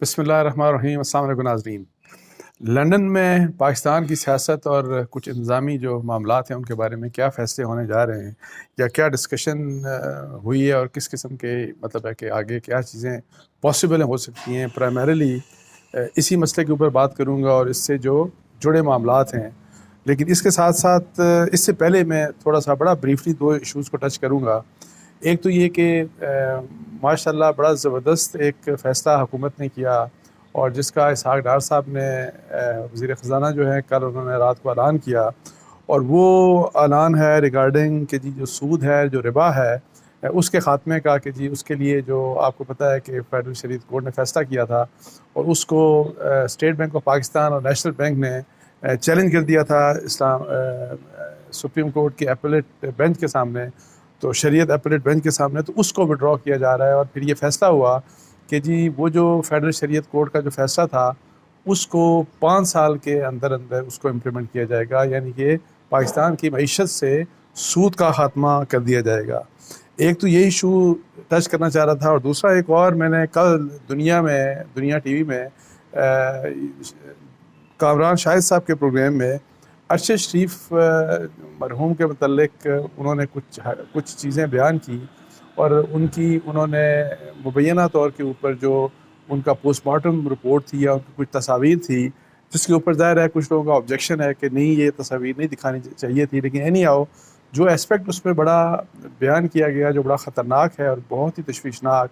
बिस्मिल्लाहिर्रहमानिर्रहीम। अस्सलाम वालेकुम नाज़रीन। लंदन में पाकिस्तान की सियासत और कुछ इंतज़ामी जो मामलात हैं उनके बारे में क्या फ़ैसले होने जा रहे हैं या क्या डिस्कशन हुई है और किस किस्म के मतलब है कि आगे क्या चीज़ें पॉसिबल हो सकती हैं, प्राइमरीली इसी मसले के ऊपर बात करूँगा और इससे जो जुड़े मामलात हैं। लेकिन इसके साथ साथ इससे पहले मैं थोड़ा सा बड़ा ब्रीफली दो इशूज़ को टच करूँगा। एक तो ये कि माशाल्लाह बड़ा ज़बरदस्त एक फ़ैसला हुकूमत ने किया और जिसका इसहाक़ डार साहब ने वज़ीर ख़ज़ाना जो है कल उन्होंने रात को ऐलान किया और वो ऐलान है रिगार्डिंग कि जी जो सूद है, जो रिबा है उसके ख़ात्मे का, कि जी उसके लिए जो आपको पता है कि फ़ेडरल शरीयत कोर्ट ने फ़ैसला किया था और उसको स्टेट बैंक ऑफ पाकिस्तान और नेशनल बैंक ने चैलेंज कर दिया था सुप्रीम कोर्ट के अपीलेट बेंच के सामने, तो शरीयत अपीलेट बेंच के सामने, तो उसको विड्रॉ किया जा रहा है। और फिर ये फ़ैसला हुआ कि जी वो जो फेडरल शरीयत कोर्ट का जो फ़ैसला था उसको 5 साल के अंदर अंदर उसको इम्प्लीमेंट किया जाएगा, यानी कि पाकिस्तान की मईशत से सूद का ख़ात्मा कर दिया जाएगा। एक तो ये इशू टच करना चाह रहा था और दूसरा एक और, मैंने कल दुनिया टीवी में कामरान शाहिद साहब के प्रोग्राम में अरशद शरीफ मरहूम के मतलब उन्होंने कुछ चीज़ें बयान की और उन्होंने मुबैना तौर के ऊपर जो उनका पोस्टमार्टम रिपोर्ट थी या उनकी कुछ तस्वीर थी जिसके ऊपर ज़ाहिर है कुछ लोगों का ऑब्जेक्शन है कि नहीं ये तस्वीर नहीं दिखानी चाहिए थी, लेकिन एनी हाउ जो एस्पेक्ट उसमें बड़ा बयान किया गया जो बड़ा ख़तरनाक है और बहुत ही तशवीशनाक,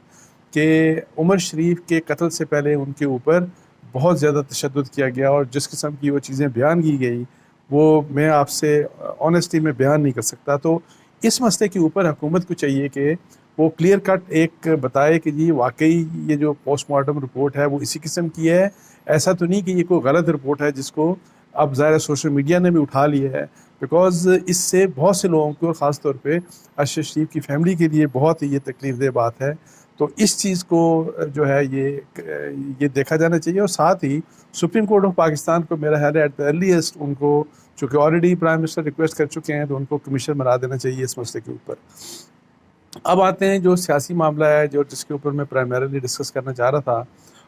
कि उमर शरीफ के कत्ल से पहले उनके ऊपर बहुत ज़्यादा तशद्दुद किया गया और जिस किस्म की वो चीज़ें बयान की गई वो मैं आपसे ऑनेस्टली में बयान नहीं कर सकता। तो इस मसले के ऊपर हुकूमत को चाहिए कि वो क्लियर कट एक बताए कि जी वाकई ये जो पोस्टमार्टम रिपोर्ट है वो इसी किस्म की है, ऐसा तो नहीं कि ये कोई गलत रिपोर्ट है जिसको अब ज़ाहिर सोशल मीडिया ने भी उठा लिया है, बिकॉज़ इससे बहुत से लोगों को ख़ास तौर पे अरशद शरीफ की फैमिली के लिए बहुत ही ये तकलीफ़ दह बात है। तो इस चीज़ को जो है ये देखा जाना चाहिए और साथ ही सुप्रीम कोर्ट ऑफ पाकिस्तान को मेरा ख्याल है एट द अर्लीस्ट उनको, चूँकि ऑलरेडी प्राइम मिनिस्टर रिक्वेस्ट कर चुके हैं, तो उनको कमीशन बना देना चाहिए इस मसले के ऊपर। अब आते हैं जो सियासी मामला है जो जिसके ऊपर मैं प्राइमरीली डिस्कस करना चाह रहा था।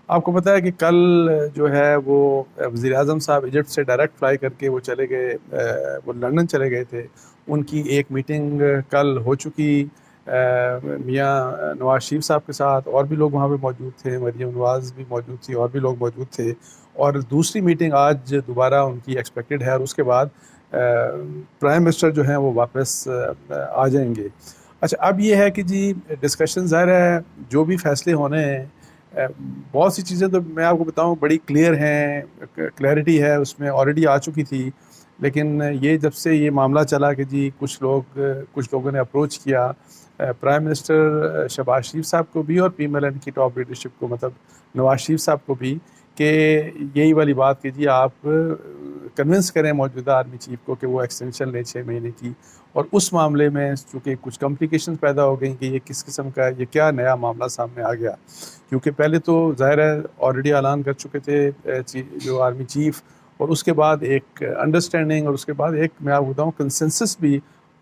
आपको पता है कि कल जो है वो वज़ीर आज़म साहब इजिप्ट से डायरेक्ट फ़्लाई करके वो चले गए, वो लंदन चले गए थे। उनकी एक मीटिंग कल हो चुकी मियाँ नवाज़ शरीफ साहब के साथ, और भी लोग वहाँ पे मौजूद थे, मरीम नवाज़ भी मौजूद थी और भी लोग मौजूद थे, और दूसरी मीटिंग आज दोबारा उनकी एक्सपेक्टेड है और उसके बाद प्राइम मिनिस्टर जो हैं वो वापस आ जाएंगे। अच्छा, अब ये है कि जी डिस्कशन ज़ाहिर है जो भी फ़ैसले होने हैं, बहुत सी चीज़ें तो मैं आपको बताऊं बड़ी क्लियर हैं, क्लैरिटी है उसमें ऑलरेडी आ चुकी थी, लेकिन ये जब से ये मामला चला कि जी कुछ लोगों ने अप्रोच किया प्राइम मिनिस्टर शहबाज शरीफ साहब को भी और PMLN की टॉप लीडरशिप को, मतलब नवाज़ शरीफ साहब को भी, कि यही वाली बात कि जी आप कन्विंस करें मौजूदा आर्मी चीफ को कि वो एक्सटेंशन लें 6 महीने की। और उस मामले में चूँकि कुछ कॉम्प्लिकेशंस पैदा हो गई कि ये किस किस्म का, ये क्या नया मामला सामने आ गया, क्योंकि पहले तो ज़ाहिर है ऑलरेडी ऐलान कर चुके थे जो आर्मी चीफ, और उसके बाद एक अंडरस्टैंडिंग और उसके बाद एक, मैं आपको बताऊँ, कंसेंसस भी,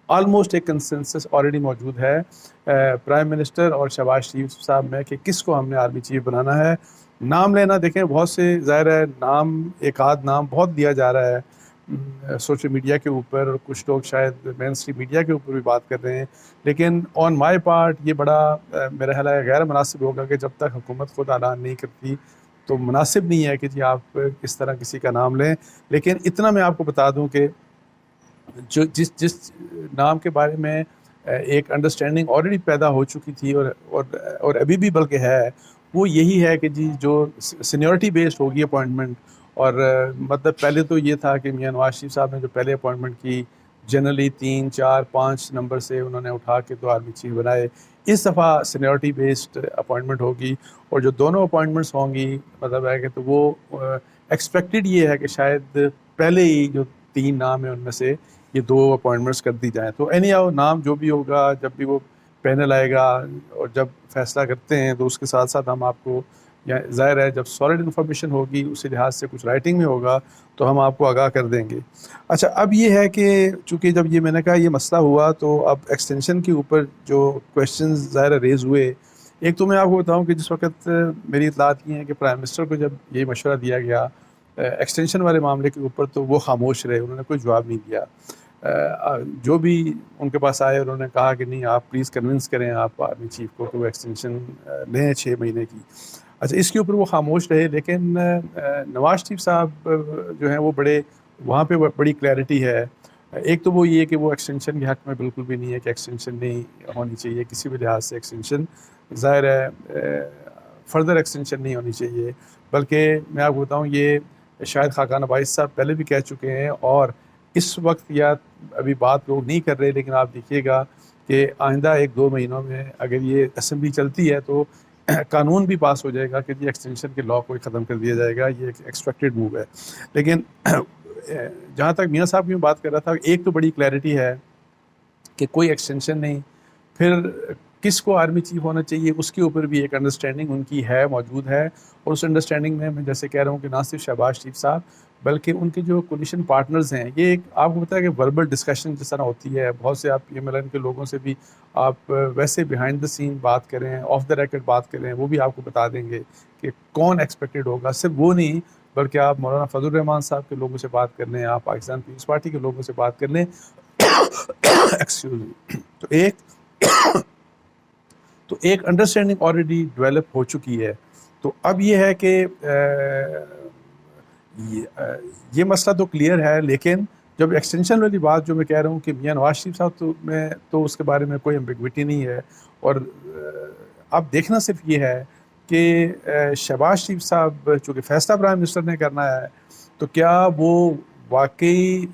ऑलमोस्ट एक कंसेंसस ऑलरेडी मौजूद है प्राइम मिनिस्टर और शहबाज शरीफ साहब में कि किसको हमने आर्मी चीफ बनाना है। नाम लेना, देखें बहुत से ज़ाहिर है नाम, एक आध नाम बहुत दिया जा रहा है सोशल मीडिया के ऊपर, और कुछ लोग शायद मेन स्ट्रीम मीडिया के ऊपर भी बात कर रहे हैं, लेकिन ऑन माई पार्ट ये बड़ा मेरा ख्याल है गैर मुनासिब होगा कि जब तक हुकूमत खुद ऐलान नहीं करती तो मुनासिब नहीं है कि जी आप इस तरह किसी का नाम लें। लेकिन इतना मैं आपको बता दूं कि जो जिस जिस नाम के बारे में एक अंडरस्टैंडिंग ऑलरेडी पैदा हो चुकी थी और अभी भी बल्कि है, वो यही है कि जी जो सीनियरिटी बेस्ड होगी अपॉइंटमेंट, और मतलब पहले तो ये था कि मियाँ नवाज शरीफ साहब ने जो पहले अपॉइंटमेंट की जनरली 3, 4, 5 नंबर से उन्होंने उठा के तो आर्मी चीफ बनाए। इस दफ़ा सीनियरिटी बेस्ड अपॉइंटमेंट होगी और जो दोनों अपॉइंटमेंट्स होंगी, मतलब है कि तो वो एक्सपेक्टेड ये है कि शायद पहले ही जो 3 नाम है उनमें से ये 2 अपॉइंटमेंट्स कर दी जाएँ। तो एनी हाउ नाम जो भी होगा, जब भी वो पैनल आएगा और जब फैसला करते हैं तो उसके साथ साथ हम आपको, या ज़ाहिर है जब सॉलिड इन्फॉर्मेशन होगी उसी लिहाज से कुछ राइटिंग में होगा तो हम आपको आगाह कर देंगे। अच्छा, अब ये है कि चूँकि जब ये मैंने कहा ये मसला हुआ तो अब एक्सटेंशन के ऊपर जो क्वेश्चंस ज़ाहिर रेज़ हुए एक तो मैं आपको बताऊं कि जिस वक्त मेरी इतलात ये है कि प्राइम मिनिस्टर को जब ये मशवरा दिया गया एक्सटेंशन वाले मामले के ऊपर, तो वो खामोश रहे, उन्होंने कोई जवाब नहीं दिया। जो भी उनके पास आए उन्होंने कहा कि नहीं, आप प्लीज़ कन्विंस करें आप आर्मी चीफ को कि वो एक्सटेंशन लें 6 महीने की। अच्छा, इसके ऊपर वो खामोश रहे, लेकिन नवाज शरीफ साहब जो हैं वो बड़े, वहाँ पे बड़ी क्लैरिटी है। एक तो वो ये कि वो एक्सटेंशन के हक़ में बिल्कुल भी नहीं है कि एक्सटेंशन नहीं होनी चाहिए किसी भी लिहाज से। एक्सटेंशन ज़ाहिर है फर्दर एक्सटेंशन नहीं होनी चाहिए, बल्कि मैं आपको बताऊँ ये शायद खाकान बाइस साहब पहले भी कह चुके हैं, और इस वक्त या अभी बात लोग नहीं कर रहे, लेकिन आप देखिएगा कि आइंदा 1-2 महीनों में अगर ये असेंबली चलती है तो कानून भी पास हो जाएगा कि जी एक्सटेंशन के लॉ को ख़त्म कर दिया जाएगा। ये एक एक्सपेक्टेड मूव है। लेकिन जहाँ तक मियाँ साहब की मैं बात कर रहा था, एक तो बड़ी क्लैरिटी है कि कोई एक्सटेंशन नहीं, फिर किसको आर्मी चीफ होना चाहिए उसके ऊपर भी एक अंडरस्टैंडिंग उनकी है, मौजूद है। और उस अंडरस्टैंडिंग में मैं जैसे कह रहा हूँ कि ना सिर्फ शहबाज शरीफ साहब बल्कि उनके जो कोलिशन पार्टनर्स हैं, ये एक आपको पता है कि वर्बल डिस्कशन जिस तरह होती है, बहुत से आप PMLN के लोगों से भी आप वैसे बिहाइंड द सीन बात करें, ऑफ द रिकॉर्ड बात करें, वो भी आपको बता देंगे कि कौन एक्सपेक्टेड होगा। सिर्फ वो नहीं, बल्कि आप मौलाना फजल रहमान साहब के लोगों से बात कर लें, आप पाकिस्तान पीपल्स पार्टी के लोगों से बात कर लें। Excuse me. तो एक अंडरस्टैंडिंग ऑलरेडी डेवलप हो चुकी है। तो अब ये है कि ये मसला तो क्लियर है, लेकिन जब एक्सटेंशन वाली बात जो मैं कह रहा हूँ कि मियाँ नवाज शरीफ साहब तो उसके बारे में कोई एम्बिग्विटी नहीं है। और अब देखना सिर्फ ये है कि शहबाज शरीफ साहब चूँकि फैसला प्राइम मिनिस्टर ने करना है, तो क्या वो वाकई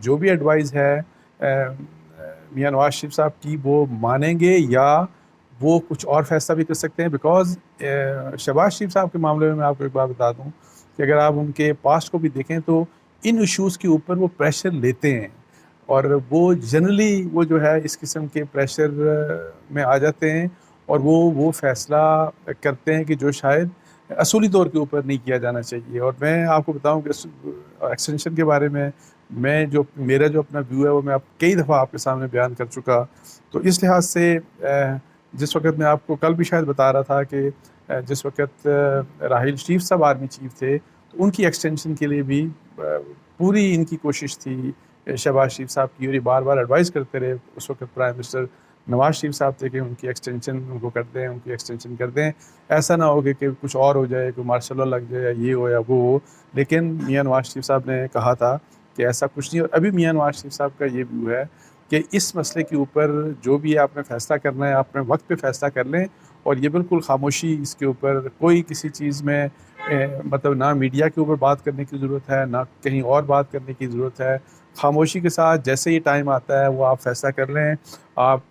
जो भी एडवाइस है मियाँ नवाज शरीफ साहब की वो मानेंगे, या वो कुछ और फैसला भी कर सकते हैं। बिकॉज शहबाज शरीफ साहब के मामले में मैं आपको एक बात बता दूं कि अगर आप उनके पास्ट को भी देखें तो इन इश्यूज़ के ऊपर वो प्रेशर लेते हैं, और वो जनरली वो जो है इस किस्म के प्रेशर में आ जाते हैं, और वो फ़ैसला करते हैं कि जो शायद असूली तौर के ऊपर नहीं किया जाना चाहिए। और मैं आपको बताऊं कि एक्सटेंशन के बारे में मेरा जो अपना व्यू है वो मैं कई दफ़ा आपके सामने बयान कर चुका। तो इस लिहाज से जिस वक्त मैं आपको कल भी शायद बता रहा था कि जिस वक्त राहिल शरीफ साहब आर्मी चीफ थे, तो उनकी एक्सटेंशन के लिए भी पूरी इनकी कोशिश थी शहबाज शरीफ साहब की, और ये बार बार एडवाइस करते रहे उस वक्त प्राइम मिनिस्टर नवाज शरीफ साहब थे कि उनकी एक्सटेंशन उनको कर दें, उनकी एक्सटेंशन कर दें। ऐसा ना हो कि कुछ और हो जाए, कोई मार्शल लॉ लग जाए, या ये हो या वो हो। लेकिन मियाँ नवाज शरीफ साहब ने कहा था कि ऐसा कुछ नहीं। और अभी मियाँ नवाज शरीफ साहब का ये व्यू है कि इस मसले के ऊपर जो भी आपने फ़ैसला करना है अपने वक्त पे फ़ैसला कर लें, और ये बिल्कुल खामोशी, इसके ऊपर कोई किसी चीज़ में मतलब ना मीडिया के ऊपर बात करने की ज़रूरत है, ना कहीं और बात करने की ज़रूरत है। खामोशी के साथ जैसे ही टाइम आता है वो आप फ़ैसला कर लें। आप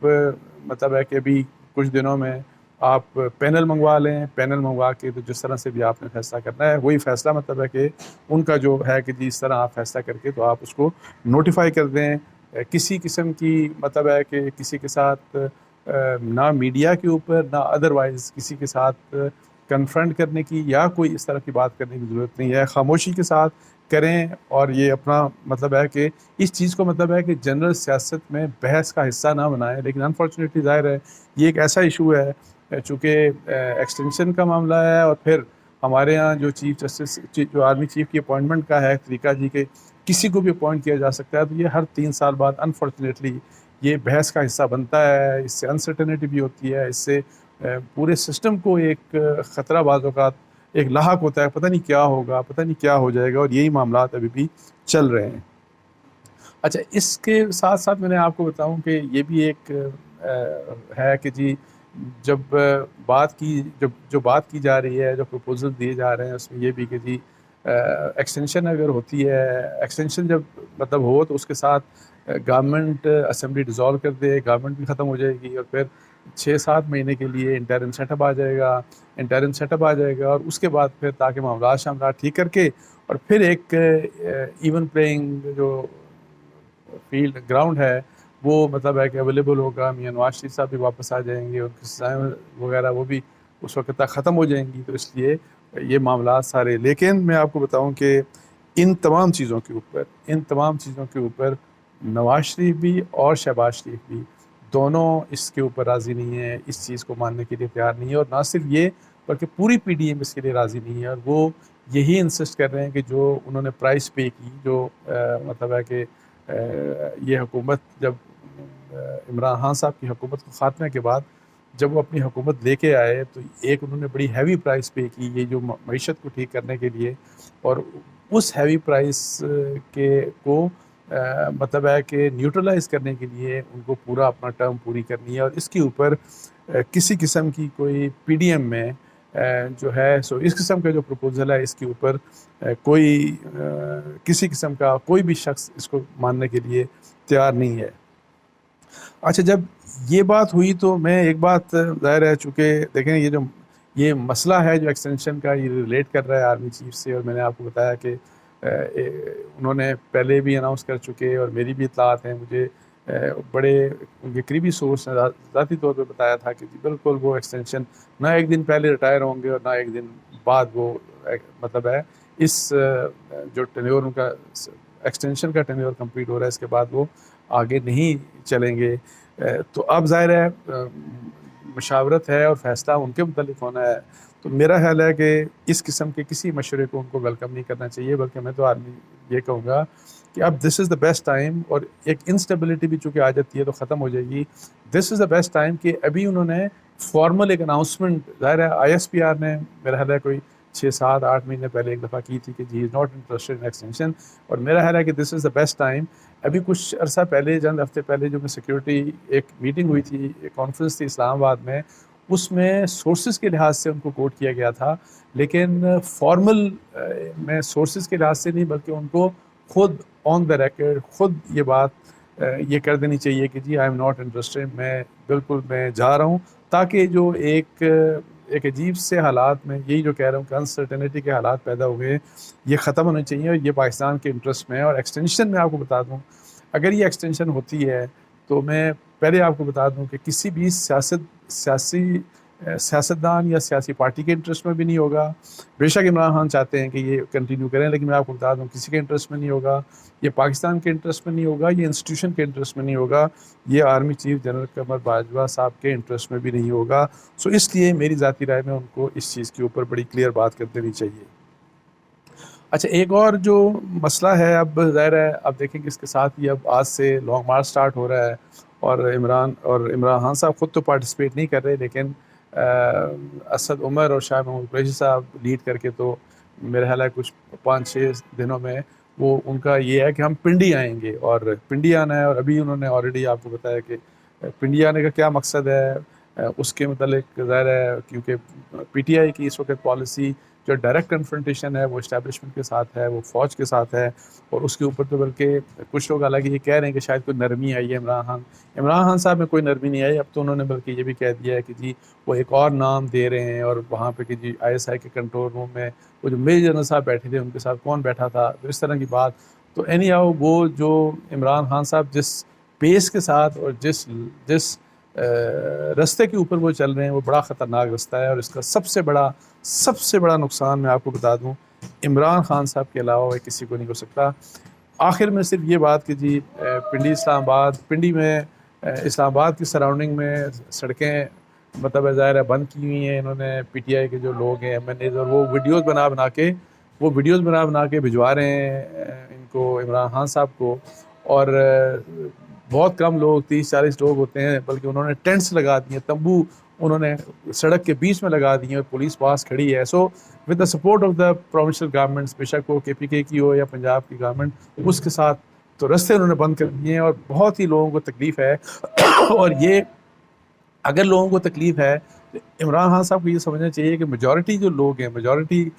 मतलब है कि अभी कुछ दिनों में आप पैनल मंगवा लें, पैनल मंगवा के तो जिस तरह से भी आपने फ़ैसला करना है वही फ़ैसला, मतलब है कि उनका जो है कि जी इस तरह आप फ़ैसला करके तो आप उसको नोटिफाई कर दें। किसी किस्म की मतलब है कि किसी के साथ ना मीडिया के ऊपर ना अदरवाइज़ किसी के साथ कन्फ्रंट करने की या कोई इस तरह की बात करने की ज़रूरत नहीं है। खामोशी के साथ करें, और ये अपना मतलब है कि इस चीज़ को मतलब है कि जनरल सियासत में बहस का हिस्सा ना बनाएं। लेकिन अनफॉर्चुनेटली ज़ाहिर है ये एक ऐसा इशू है चूँकि एक्सटेंशन का मामला है, और फिर हमारे यहाँ जो चीफ जस्टिस जो आर्मी चीफ की अपॉइंटमेंट का है तरीका जी के किसी को भी अपॉइंट किया जा सकता है, तो ये हर 3 साल बाद अनफॉर्चुनेटली ये बहस का हिस्सा बनता है। इससे अनसर्टेनिटी भी होती है, इससे पूरे सिस्टम को एक ख़तरा बाज़ औक़ात एक लाहक होता है, पता नहीं क्या होगा, पता नहीं क्या हो जाएगा, और यही मामलात अभी भी चल रहे हैं। अच्छा, इसके साथ साथ मैंने आपको बताऊं कि ये भी एक है कि जी जब बात की जा रही है, जो प्रपोजल दिए जा रहे हैं उसमें ये भी कि जी एक्सटेंशन अगर होती है, एक्सटेंशन जब मतलब हो तो उसके साथ गवर्नमेंट असेंबली डिज़ोल्व कर दे, गवर्नमेंट भी ख़त्म हो जाएगी, और फिर 6-7 महीने के लिए इंटरिम सेटअप आ जाएगा, और उसके बाद फिर ताकि मामला शामला ठीक करके और फिर एक इवन प्लेइंग जो फील्ड ग्राउंड है वो मतलब है कि अवेलेबल होगा। मियाँ नवाज शरीफ साहब भी वापस आ जाएंगे, उनकी सज़ाएँ वगैरह वो भी उस वक्त तक ख़त्म हो जाएंगी। तो इसलिए ये मामला सारे, लेकिन मैं आपको बताऊं कि इन तमाम चीज़ों के ऊपर नवाज शरीफ भी और शहबाज शरीफ भी दोनों इसके ऊपर राज़ी नहीं है, इस चीज़ को मानने के लिए तैयार नहीं है, और ना सिर्फ ये बल्कि पूरी पीडीएम इसके लिए राज़ी नहीं है, और वो यही इंसिस्ट कर रहे हैं कि जो उन्होंने प्राइस पे की, जो मतलब है कि ये हुकूमत जब इमरान खान साहब की हुकूमत को ख़ात्मे के बाद जब वो अपनी हुकूमत लेके आए, तो एक उन्होंने बड़ी हैवी प्राइस पे की ये जो मईशत को ठीक करने के लिए, और उस हैवी प्राइस के को मतलब है कि न्यूट्रलाइज करने के लिए उनको पूरा अपना टर्म पूरी करनी है, और इसके ऊपर किसी किस्म की कोई पीडीएम में जो है सो इस किस्म का जो प्रपोज़ल है इसके ऊपर कोई किसी किस्म का कोई भी शख्स इसको मानने के लिए तैयार नहीं है। अच्छा, जब ये बात हुई तो मैं एक बात ज़ाहिर है, चूँकि देखें ये मसला है जो एक्सटेंशन का, ये रिलेट कर रहा है आर्मी चीफ से, और मैंने आपको बताया कि उन्होंने पहले भी अनाउंस कर चुके, और मेरी भी इत्तलात हैं, मुझे बड़े उनके करीबी सोर्स ने ज़ाती तौर पे बताया था कि जी बिल्कुल वो एक्सटेंशन ना एक दिन पहले रिटायर होंगे और ना एक दिन बाद वो मतलब है इस जो टेन्योर उनका एक्सटेंशन का टेन्योर कंप्लीट हो रहा है इसके बाद वो आगे नहीं चलेंगे। तो अब ज़ाहिर है मशावरत है और फ़ैसला उनके मुतालिक होना है, तो मेरा ख्याल है कि इस किस्म के किसी मशवरे को उनको वेलकम नहीं करना चाहिए, बल्कि मैं तो आर्मी ये कहूँगा कि अब this is the best time, और एक इंस्टेबिलिटी भी चूँकि आ जाती है तो ख़त्म हो जाएगी। This is the best time कि अभी उन्होंने फॉर्मल एक अनाउंसमेंट, ज़ाहिर है ISPR ने मेरा ख्याल है कोई 6-7-8 महीने पहले एक दफ़ा की थी कि जी is not interested in extension, और मेरा ख्याल है कि this is the best time. अभी कुछ अर्सा पहले, चंद हफ्ते पहले जो मैं सिक्योरिटी एक मीटिंग हुई थी, एक कॉन्फ्रेंस थी इस्लामाबाद में, उसमें सोर्सेज के लिहाज से उनको कोट किया गया था, लेकिन फॉर्मल में सोर्सेज के लिहाज से नहीं, बल्कि उनको खुद ऑन द रिकॉर्ड खुद ये बात ये कर देनी चाहिए कि जी आई एम नॉट इंटरेस्टेड, मैं जा रहा हूँ, ताकि जो एक अजीब से हालात में, यही जो कह रहा हूँ कि अनसर्टेनिटी के हालात पैदा हुए, ये ख़त्म होने चाहिए, और ये पाकिस्तान के इंटरेस्ट में है। और एक्सटेंशन में आपको बता दूँ, अगर ये एक्सटेंशन होती है तो मैं पहले आपको बता दूं कि किसी भी सियासतदान या सियासी पार्टी के इंटरेस्ट में भी नहीं होगा। बेशक इमरान खान चाहते हैं कि ये कंटिन्यू करें, लेकिन मैं आपको बता दूं किसी के इंटरेस्ट में नहीं होगा, ये पाकिस्तान के इंटरेस्ट में नहीं होगा, ये इंस्टीट्यूशन के इंटरेस्ट में नहीं होगा, ये आर्मी चीफ जनरल कमर बाजवा साहब के इंटरेस्ट में भी नहीं होगा। सो इसलिए मेरी ज़ाती राय में उनको इस चीज़ के ऊपर बड़ी क्लियर बात कर देनी चाहिए। अच्छा, एक और जो मसला है, अब ज़ाहिर है अब देखेंगे इसके साथ ही अब आज से लॉन्ग मार्च स्टार्ट हो रहा है, और इमरान खान साहब ख़ुद तो पार्टिसिपेट नहीं कर रहे, लेकिन असद उमर और शाह महमूद कुरैशी साहब लीड करके, तो मेरा ख्याल है कुछ 5-6 दिनों में वो उनका ये है कि हम पिंडी आएंगे, और पिंडी आना है। और अभी उन्होंने ऑलरेडी आपको बताया कि पिंडी आने का क्या मकसद है, उसके मतलब ज़ाहिर है क्योंकि PTI की इस वक्त पॉलिसी जो डायरेक्ट कन्फ्रंटेशन है वो इस्टेब्लिशमेंट के साथ है, वो फ़ौज के साथ है, और उसके ऊपर तो बल्कि कुछ लोग हालांकि ये कह रहे हैं कि शायद कोई नरमी आई है इमरान खान साहब में कोई नरमी नहीं आई। अब तो उन्होंने बल्कि ये भी कह दिया है कि जी वो एक और नाम दे रहे हैं, और वहाँ पे कि जी ISI के कंट्रोल रूम में वो जो मेजर जनरल साहब बैठे थे उनके साथ कौन बैठा था, तो इस तरह की बात। तो एनी हाउ वो जो इमरान खान साहब जिस पेस के साथ और जिस रास्ते के ऊपर वो चल रहे हैं वो बड़ा ख़तरनाक रास्ता है, और इसका सबसे बड़ा नुकसान मैं आपको बता दूं इमरान खान साहब के अलावा किसी को नहीं हो सकता। आखिर में सिर्फ ये बात कि जी पिंडी में इस्लामाबाद की सराउंडिंग में सड़कें मतलब ज़ाहिर है बंद की हुई हैं इन्होंने, PTI के जो लोग हैं MNAs, और वो वीडियोज़ बना के भिजवा रहे हैं इनको, इमरान खान साहब को। और बहुत कम लोग, 30-40 लोग होते हैं, बल्कि उन्होंने टेंट्स लगा दिए, तंबू उन्होंने सड़क के बीच में लगा दिए, और पुलिस पास खड़ी है। So with the support of the provincial governments, बेशक वो KPK की हो या पंजाब की गवर्नमेंट, उसके साथ तो रास्ते उन्होंने बंद कर दिए हैं, और बहुत ही लोगों को तकलीफ़ है। और ये अगर लोगों को तकलीफ़ है तो इमरान खान साहब को ये समझना चाहिए कि मेजॉरिटी जो लोग हैं, मेजॉरिटी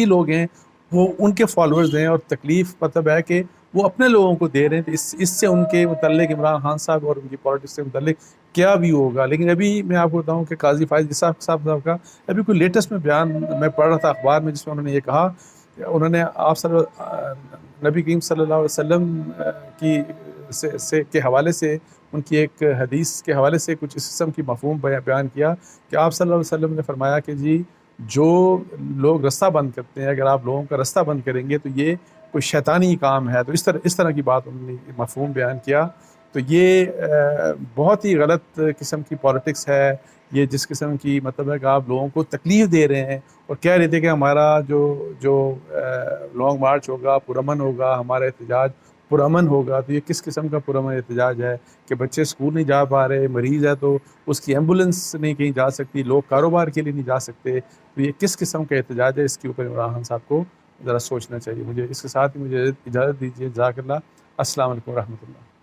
लोग हैं वो उनके फॉलोअर्स हैं, और तकलीफ़ मतलब है कि वो अपने लोगों को दे रहे हैं। तो इससे उनके मुतल्लिक इमरान खान साहब और उनकी पॉलिटिक्स से मुतल्लिक क्या भी होगा। लेकिन अभी मैं आपको बताऊं कि काजी फायज साहब का अभी कोई लेटेस्ट में बयान मैं पढ़ रहा था अखबार में, जिसमें उन्होंने ये कहा, उन्होंने नबी करीम सल्लल्लाहु अलैहि वसल्लम की के हवाले से, उनकी एक हदीस के हवाले से कुछ इस किस्म की मफ़हूम बयान किया कि आप सल्लल्लाहु अलैहि वसल्लम ने फरमाया कि जी जो लोग रास्ता बंद करते हैं, अगर आप लोगों का रास्ता बंद करेंगे तो ये कोई शैतानी काम है। तो इस तरह की बात उन्होंने मफ़हूम बयान किया। तो ये बहुत ही गलत किस्म की पॉलिटिक्स है। ये जिस किस्म की मतलब है कि आप लोगों को तकलीफ़ दे रहे हैं और कह रहे थे कि हमारा जो जो लॉन्ग मार्च होगा पुरअमन होगा, हमारा एहतजाज पुरअमन होगा। तो ये किस किस्म का पुरअमन एहतजाज है कि बच्चे स्कूल नहीं जा पा रहे, मरीज़ है तो उसकी एम्बुलेंस नहीं कहीं जा सकती, लोग कारोबार के लिए नहीं जा सकते। तो ये किस किस्म का एहतजाज है, इसके ऊपर इमरान खान साहब को ज़रा सोचना चाहिए। मुझे इसके साथ ही मुझे इजाज़त दीजिए। जज़ाकल्लाह। अस्सलाम वालेकुम रहमतुल्लाह।